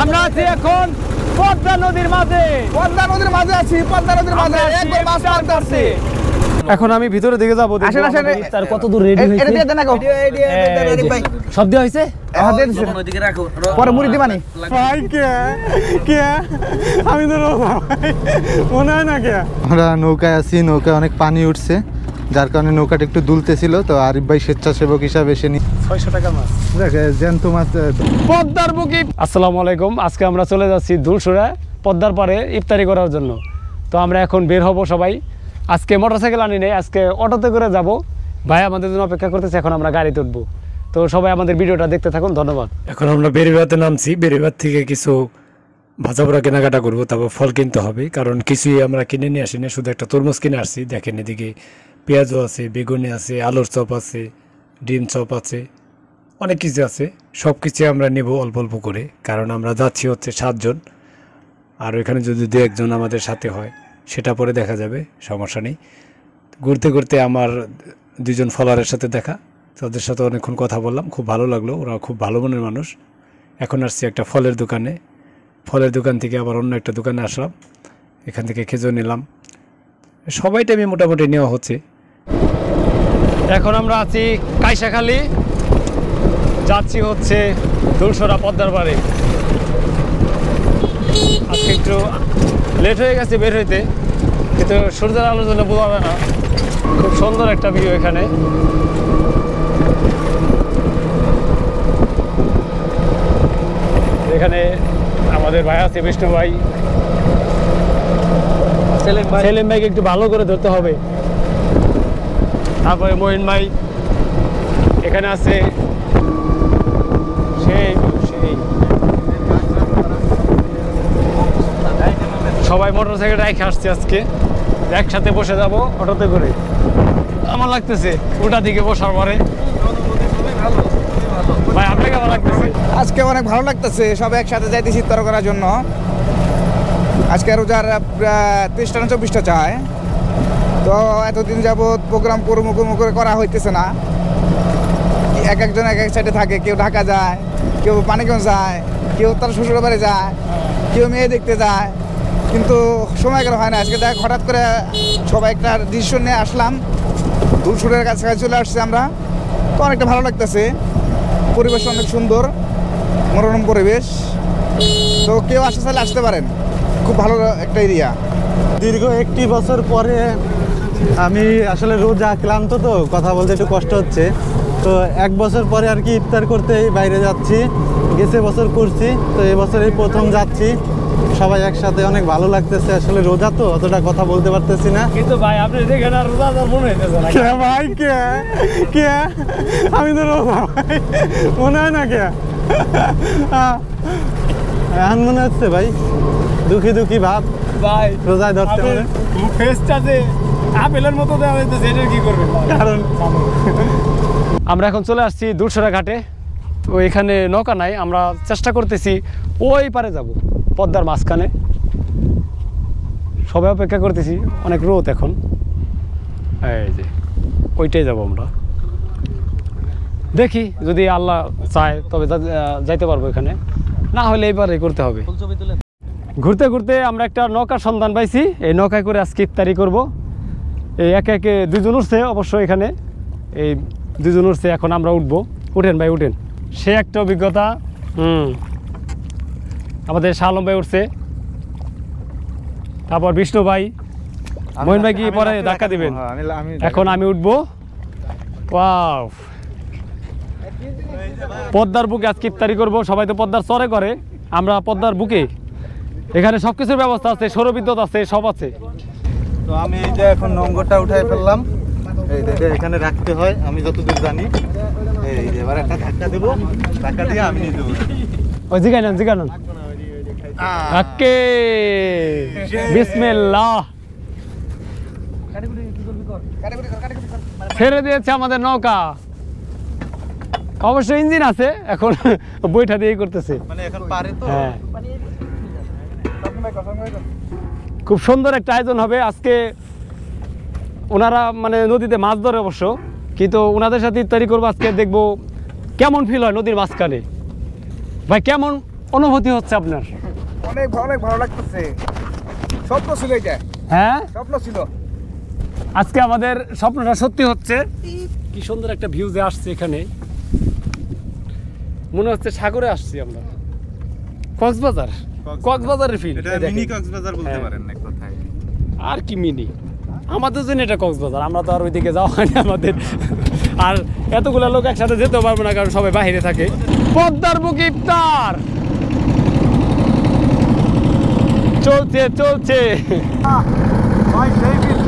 আমরা আছি এখন পদ্মা নদীর মাঝে আছি পদ্মা নদীর মাঝে একবার মাছ মারতে আসছি। এখন আমি ভিতরে দিকে যাবো। আসেন আসেন, তার কত দূর রেডি হয়েছে? এটা দিয়ে দেন আগো। ভাই সব দেওয়া হয়েছে? ওদিকে রাখো, পরে মুড়ি দিবানি। ভাই কে আমি তো মনে হয় না কে। আমরা নৌকায় আছি, নৌকায় অনেক পানি উঠছে, যার কারণে নৌকাটা একটু দুলতেছিল। তো আরিফ ভাই স্বেচ্ছাসেবক হিসাবে এসে 600 টাকা মাছ, জ্যান্ত মাছ পদ্মার বুকে। আসসালামু আলাইকুম, আজকে আমরা চলে যাচ্ছি দুলসুরা পদ্মার পাড়ে ইফতারি করার জন্য। তো আমরা এখন বের হব সবাই। আজকে মোটরসাইকেল আনি নেই, আজকে অটোতে করে যাব। ভাই আমাদের জন্য অপেক্ষা করতেছে, এখন আমরা গাড়িতে উঠবো। তো সবাই আমাদের ভিডিওটা দেখতে থাকুন, ধন্যবাদ। এখন আমরা বেরিবাতে নামছি, বেরিবাদ থেকে কিছু ভাজা পোড়া কেনাকাটা করবো, তারপর ফল কিনতে হবে, কারণ কিছুই আমরা কিনে নিয়ে আসি না, শুধু একটা তরমুজ কিনে আসছি। দেখেন এদিকে পেঁয়াজও আছে, বেগুনি আছে, আলুর চপ আছে, ডিম চপ আছে, অনেক কিছু আছে। সব কিছু আমরা নেব অল্প অল্প করে, কারণ আমরা যাচ্ছি হচ্ছে 7 জন। আর ওইখানে যদি 2-1 জন আমাদের সাথে হয় সেটা পরে দেখা যাবে, সমস্যা নেই। ঘুরতে ঘুরতে আমার 2 জন ফলোয়ারের সাথে দেখা, তাদের সাথে অনেকক্ষণ কথা বললাম, খুব ভালো লাগলো, ওরা খুব ভালো মনের মানুষ। এখন আসছি একটা ফলের দোকানে, ফলের দোকান থেকে আবার অন্য একটা দোকানে আসলাম, এখান থেকে খেজুর নিলাম। সবাই টাইমে মোটামুটি নেওয়া হচ্ছে। এখন আমরা আছি কাইসাখালী, যাচ্ছি হচ্ছে দুলসরা পদ্মার পাড়ে। আজকে একটু লেট হয়ে গেছে বের হইতে, কিন্তু সূর্যের আলোর জন্য বোঝা যায় না। খুব সুন্দর একটা ভিউ এখানে। এখানে আমাদের ভাই আছে বিষ্ণু ভাই, সেলিম ভাইকে একটু ভালো করে ধরতে হবে। তারপরে মহিন ভাই এখানে আছে, সেই সবাই মোটরসাইকেল রেখে আসছে আজকে, একসাথে বসে যাব অটোতে করে। আমার লাগতেছে ওটা দিকে বসার পরে। ভাই আপনাকে কেমন লাগতেছে? আজকে অনেক ভালো লাগতেছে, সবাই একসাথে যাইতেছি ইফতার করার জন্য। আজকে রোজার 30টা না 24টা চায়। তো এতদিন যাবৎ প্রোগ্রাম করে করা হইতেছে না, এক একজন এক এক সাইডে থাকে। কেউ ঢাকা যায়, কেউ পানিগঞ্জ যায়, কেউ তার শ্বশুর বাড়ি যায়, কেউ মেয়ে দেখতে যায়, কিন্তু সময় কেন হয় না। আজকে দেখ হঠাৎ করে সবাই একটা ডিসিশন নিয়ে আসলাম, দুলসুরের কাছাকাছি চলে আসছি আমরা। তো অনেকটা ভালো লাগতেছে, পরিবেশ অনেক সুন্দর, মনোরম পরিবেশ। তো কেউ আসতে চাইলে আসতে পারেন, খুব ভালো একটা এরিয়া। দীর্ঘ 1 বছর পরে আমি আসলে রোজা ক্লান্ত, তো কথা বলতে একটু কষ্ট হচ্ছে। তো 1 বছর পরে আর কি ইফতার করতে বাইরে যাচ্ছি, গেছে বছর করছি, তো এবছর এই প্রথম যাচ্ছি। সবাই একসাথে অনেক ভালো লাগতেছে। আসলে রোজা তো অতটা কথা বলতে পারতেছি না, কিন্তু ভাই আপনি দেখেন আর রোজাদার মনে হইতেছে না। কে ভাই কে আমি তো রোজা, মনে হয় না কে এখন মনে হচ্ছে ভাই দুঃখী ভাব ভাই রোজায় ধরতে পারে। ফেসটা যে আপেলের মতো দেওয়া হইতেছে, এটা কি করবেন? কারণ আমরা এখন চলে আসছি দুলসরা ঘাটে। তো এখানে নৌকা নাই, আমরা চেষ্টা করতেছি ওই পারে যাব, পদ্মার মাঝখানে। সবাই অপেক্ষা করতেছি, অনেক রোদ এখন। এই যে ওইটাই যাব আমরা, দেখি যদি আল্লাহ চায় তবে যাইতে পারবো এখানে, না হলে এইবারে করতে হবে। ঘুরতে ঘুরতে আমরা একটা নৌকার সন্ধান পাইছি, এই নৌকায় করে আজকে ইফতারি করব। এই একে 2 জন উঠছে অবশ্য, এখানে এই 2 জন উঠছে, এখন আমরা উঠবো। উঠেন ভাই উঠেন, সে একটা অভিজ্ঞতা। আমাদের শালম ভাই উঠছে, তারপর বিষ্ণু ভাই, মহিন ভাই কি পরে ধাক্কা দিবেন। এখন আমি উঠবো। ওয়াও, পদ্মার বুকে আজকে ইফতারি করবো। সবাই তো পদ্মার চরে করে, আমরা পদ্মার বুকে। এখানে সবকিছুর ব্যবস্থা আছে, সৌরবিদ্যুৎ আছে, সব আছে। তো আমি এই যে এখন নঙ্গরটা উঠাই ফেললাম, এই দেখে এখানে রাখতে হয় আমি যতদূর জানি। এই যে এবার একটা ধাক্কা দেবো, ধাক্কা দিয়ে আমি নিয়ে দেবো। ওই জিগাইনান ওকে, বিসমিল্লাহ। ছেড়ে দিয়েছে আমাদের নৌকা, অবশ্য ইঞ্জিন আছে, এখন বইটা দিয়েই করতেছে। হ্যাঁ, খুব সুন্দর একটা আয়োজন হবে আজকে। ওনারা মানে নদীতে মাছ ধরে অবশ্য, কিন্তু ওনাদের সাথে ইফতারি করবো আজকে। দেখবো কেমন ফিল হয় নদীর মাঝখানে। ভাই কেমন অনুভূতি হচ্ছে আপনার? অনেক ভালো লাগতেছে। স্বপ্ন ছিল এটা, হ্যাঁ স্বপ্ন ছিল। আজকে আমাদের স্বপ্নটা সত্যি হচ্ছে। কি সুন্দর একটা ভিউ যে আসছে এখানে, মনে হচ্ছে সাগরে আসছি আমরা। কক্সবাজারের ফিল। এটা মিনি কক্সবাজার বলতে হ্যাঁ। পারেন এক কথায়। আর কি মিনি, আমাদের জন্য এটা কক্সবাজার। আমরা তো আর ওইদিকে যাওয়া হয়নি আমাদের। আর এতগুলো লোক একসাথে যেতেও পারবো না, কারণ সবাই বাইরে থাকে। পদ্মার বুকে ইফতার চলছে চলছে।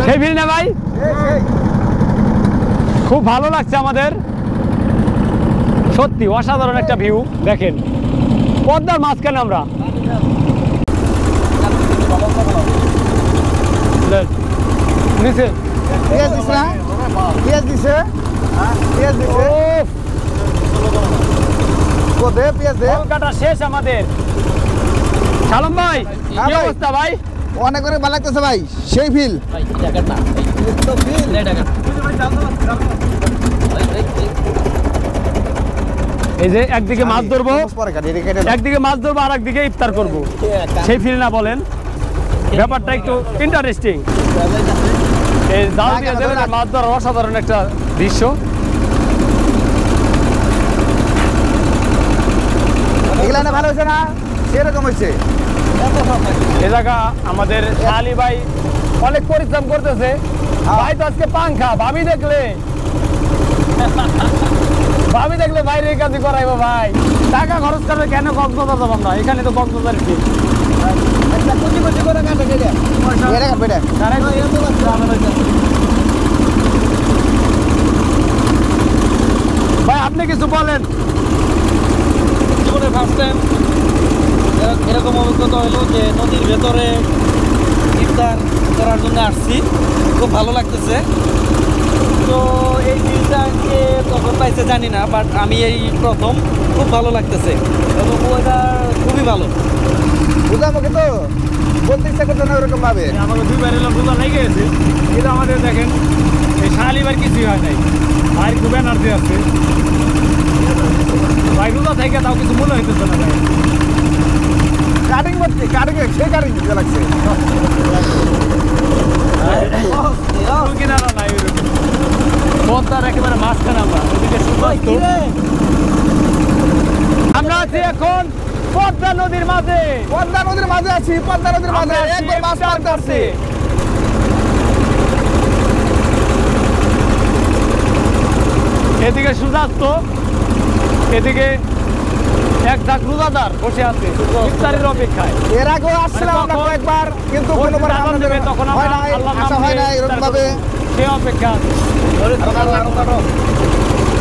সেই ভিড় না ভাই, খুব ভালো লাগছে আমাদের, সত্যি অসাধারণ একটা ভিউ। দেখেন পদ্মার মাঝখানে আমরা। নিচে পেঁয়াজ দিছে না? পেঁয়াজ দিছে? পেঁয়াজ দিছে? ও দে পেঁয়াজ দে। কাটা শেষ আমাদের। সালাম ভাই, হ্যাঁ কি ভাই। অবস্থা ভাই? অনেক করে ভালো লাগতেছে ভাই, সেই ফিল। এই যে একদিকে মাছ ধরবো, পরে কাটি, এটা কেটে দাও। একদিকে মাছ ধরবো আর একদিকে ইফতার করবো, সেই ফিল না বলেন? ব্যাপারটা একটু ইন্টারেস্টিং। এই জাল দিয়ে জেলে মাছ ধরার অসাধারণ একটা দৃশ্য। এগুলা না ভালো হয়েছে না? সেরকম হয়েছে। এ জায়গা আমাদের আলী ভাই অনেক পরিশ্রম করতেছে। ভাই তো আজকে পাংখা, ভাবি দেখলে বাইরে এই কাজই করাইবো ভাই। টাকা খরচ করবে কেন? কক্সবাজার যাবো আমরা, এখানে তো কক্সবাজার কি এটা কাটবে এটা। ভাই আপনি কিছু বলেন। জীবনে ফার্স্ট টাইম এরকম অভিজ্ঞতা হলো যে নদীর ভেতরে ইফতার করার জন্য আসছি, খুব ভালো লাগতেছে। তো এই জিনিসটাকে কখন পাইছে জানি না, বাট আমি এই প্রথম, খুব ভালো লাগতেছে এবং ওয়েদার খুবই ভালো। বুঝামুখী তো বলতে ইচ্ছা করছে না ওরকম ভাবে। আমাকে দুই বাইরে লোক রোজা লেগে গেছে, কিন্তু আমাদের দেখেন এই শালিবার কিছুই হয় নাই। ভাই খুব এনার্জি আছে ভাই, রোজা থেকে তাও কিছু মনে হইতেছে না ভাই। কাটিং করছে, কাটিং সে কাটিং দিতে লাগছে। কিনারা নাই ওইরকম। পদ্মার একেবারে মাঝখানে আমরা, ওদিকে সূর্যাস্ত। আমরা আছি এখন পদ্মা নদীর মাঝে। পদ্মা নদীর মাঝে আছি, পদ্মা নদীর মাঝে আমরা একবার মাছ ইফতার মারতে আসছি। এদিকে সূর্যাস্ত, এদিকে এক ঝাঁক রোজাদার বসে আছে ইফতারের অপেক্ষায়। এর আগেও আসছিলাম আমরা যখন কয়েকবার, কিন্তু কোনোবার আজান আমাদের দেবে তখন হয় আমরা নাই, আল্লাহর আসা নাম হয় নিয়ে নাই এরকম ইফতার ভাবে। করব। সে অপেক্ষা আছে।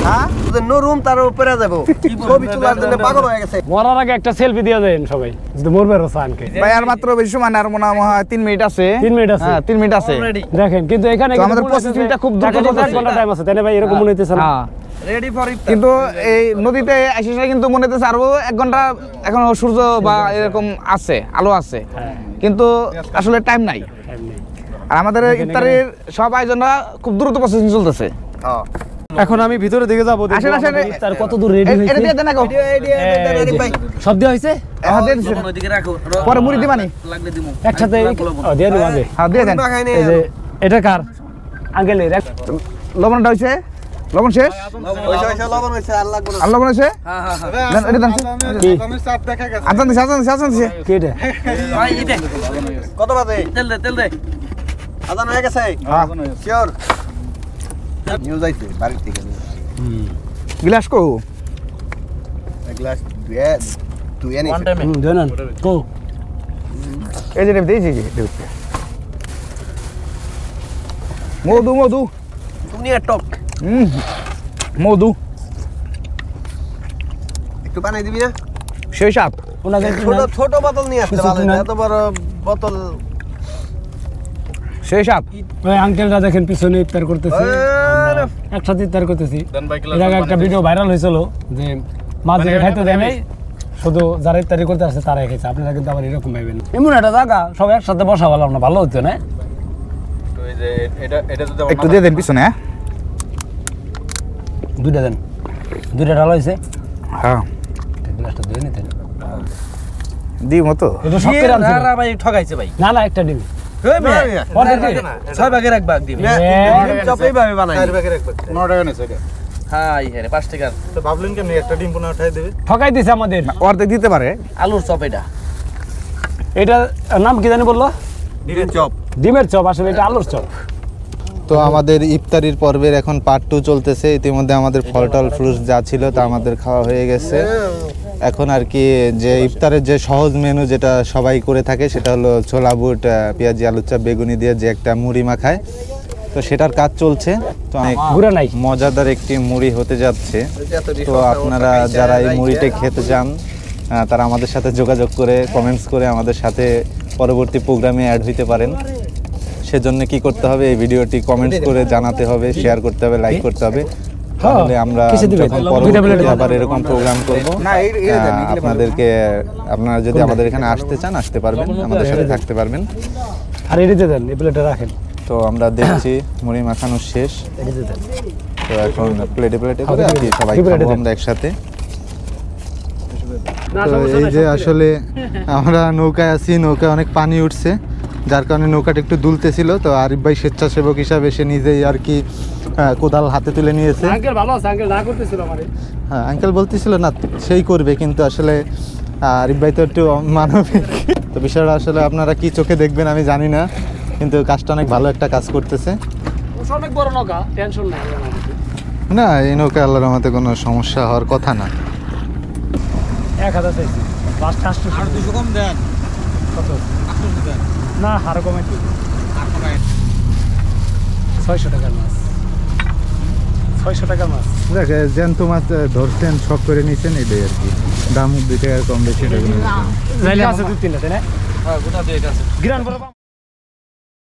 হ্যাঁ নরুম তার উপরে যাবো, ছবি তোলার জন্য পাগল হয়ে গেছে। মরার আগে একটা সেলফি দিয়ে দেন সবাই, যদি মরবে রসানকে। ভাই আর মাত্র বেশি সময় না, আর মনে হয় 3 মিনিট আছে। 3 মিনিট আছে। হ্যাঁ 3 মিনিট আছে। দেখেন কিন্তু এখানে তো কিন্তু আমাদের মনে হচ্ছে 25 মিনিটটা খুব দ্রুত দেখা যাচ্ছে চলতেছে। 1 ঘন্টা টাইম আছে, তাই না ভাই? এরকম মনে হইতেছে না? হ্যাঁ রেডি ফর ইফতার। কিন্তু এই নদীতে এসে কিন্তু মনে হচ্ছে আরো 1 ঘন্টা এখন সূর্য বা এরকম আছে, আলো আছে, হ্যাঁ। কিন্তু আসলে টাইম নাই। Time নেই। আর আমাদের ইফতারের সব আয়োজনরা খুব দ্রুত প্রসেসিং চলতেছে। এখন আমি ভিতরে দিকে যাবো, দেখবো আসেন, আসেন, আমাদের ইফতার কত দূর রেডি এটা দিয়ে হয়েছে। দেন আগো। এই যে, সব দেওয়া হয়েছে হ্যাঁ দিয়ে দিছেন। ওইদিকে রাখো, পরে মুড়ি দিবানি। লাগলে দিমু একসাথে। ও, দিয়ে দিবো আগে। হ্যাঁ দিয়ে দেন। এই যে এটা কার আঙ্কেলের? লবণটা হয়েছে, লবণ শেষ, আর লবণ হয়েছে। হ্যাঁ হ্যাঁ হ্যাঁ দেন, এটা দেন। কি আজান দিছে, আজান দিছে, আজান দিছে। কি এটা? ভাই ইতে কত বাজে? তেল দে আজান হয়ে গেছে? হ্যাঁ শিওর। নিউজ আইছে বাড়ি থেকে। গ্লাস কো এক গ্লাস দুয়ে ওয়ান নিছে। টাইমে জানেন কো এই যে দিয়েছি যে দিয়েছি। মধু মধু, দুনিয়া টক। মধু একটু পানি দিবি না? সেই সাপ। ওনাকে ছোট ছোট বোতল নিয়ে আসতে কিছু ভালো, না। এত বড় বোতল। সেই সাপ। ওই আঙ্কেলরা দেখেন পিছনে ইফতার করতেছে, আমরা একসাথে ইফতার করতেছি। এর আগে একটা ভিডিও ভাইরাল হয়েছিল যে মাঝে খাইতে দেয় নাই, শুধু যারা ইফতারি করতে আসছে তারাই খাইছে। আপনারা কিন্তু আবার এরকম ভাবেন। এমন একটা জায়গা সব একসাথে বসা ভালো না, ভালো হতো না? তো এই যে এটা যদি একটু দিয়ে দেন পিছনে। হ্যাঁ দুইটা দেন, দুইটা ডাল হয়েছে। হ্যাঁ গ্লাসটা দিয়ে নিতেন। ডিম হতো এটা সব করে আনছি না ভাই ঠকাইছে ভাই। না না একটা ডিম ওই মেয়ে, অর্ধেক দিন। 6 ভাগের 1 ভাগ দিবে। চপ এইভাবে বানাই 4 ভাগের 1 ভাগ। 9 টাকা নিছে এটা হ্যাঁ হ্যাঁ 5 টাকা তো ভাবলেন কেমনি একটা ডিম পোনা উঠাই দেবে? ঠকাই দিছে আমাদের। অর্ধেক দিতে পারে। আলুর চপ এটা। এটা নাম কি জানি বললো? ডিমের চপ। ডিমের চপ, আসলে এটা আলুর চপ। তো আমাদের ইফতারির পর্বের এখন পার্ট 2 চলতেছে। ইতিমধ্যে আমাদের ফল ফ্রুটস যা ছিল তা আমাদের খাওয়া হয়ে গেছে। এখন আর কি যে ইফতারের যে সহজ মেনু যেটা সবাই করে থাকে সেটা হলো ছোলা বুট, পেঁয়াজি, আলুর চপ, বেগুনি দিয়ে যে একটা মুড়ি মাখায়, তো সেটার কাজ চলছে। তো অনেক গুঁড়া নাই। মজাদার একটি মুড়ি হতে যাচ্ছে। তো আপনারা যারা এই মুড়িটা খেতে চান তারা আমাদের সাথে যোগাযোগ করে কমেন্টস করে আমাদের সাথে পরবর্তী প্রোগ্রামে অ্যাড হইতে পারেন। সেজন্য কি করতে হবে, এই ভিডিওটি কমেন্টস করে জানাতে হবে, শেয়ার করতে হবে, লাইক করতে হবে। তাহলে আমরা কিসে দিবে? যখন পরবর্তীতে আবার এরকম প্রোগ্রাম করব না, এই দেন, এগুলো আপনাদেরকে, আপনারা যদি আমাদের এখানে আসতে চান আসতে পারবেন, আমাদের সাথে থাকতে পারবেন। আর এডিতে দেন, এই প্লেটে রাখেন। তো আমরা দেখছি মুড়ি মাখানো শেষ। এডিতে দেন। তো এখন প্লেটে প্লেটে করে আর কি সবাই খাবো আমরা একসাথে। তো এই যে আসলে আমরা নৌকায় আছি, নৌকায় অনেক পানি উঠছে, যার কারণে নৌকাটা একটু দুলতেছিল। তো আরিফ ভাই স্বেচ্ছাসেবক হিসাবে সে নিজেই আর কি কোদাল হাতে তুলে নিয়েছে। আঙ্কেল ভালো আছে, আঙ্কেল না করতেছিল আমারে। হ্যাঁ, আঙ্কেল বলতেছিল না সেই করবে, কিন্তু আসলে আরিফ ভাই তো একটু মানবিক। তো বিষয়টা আসলে আপনারা কি চোখে দেখবেন আমি জানি না, কিন্তু কাজটা অনেক ভালো একটা কাজ করতেছে। অনেক বড় নৌকা, টেনশন নাই। না, এই নৌকা আল্লাহর রহমতে কোনো সমস্যা হওয়ার কথা না। 1000 চাইছি, লাস্ট কাস্ট আর 200 কম দেন। কত? 800 দেন। না, আরো কমাই দিই। 600 টাকার মাছ। 600 টাকার মাছ। দেখ, জ্যান্ত মাছ ধরছেন, শখ করে নিয়েছেন, এটাই আর কি। দাম 2 টাকা কম বেশি। আছে 2-3টা, তাই না? হ্যাঁ গোটা দিয়ে আছে। গ্রান বড়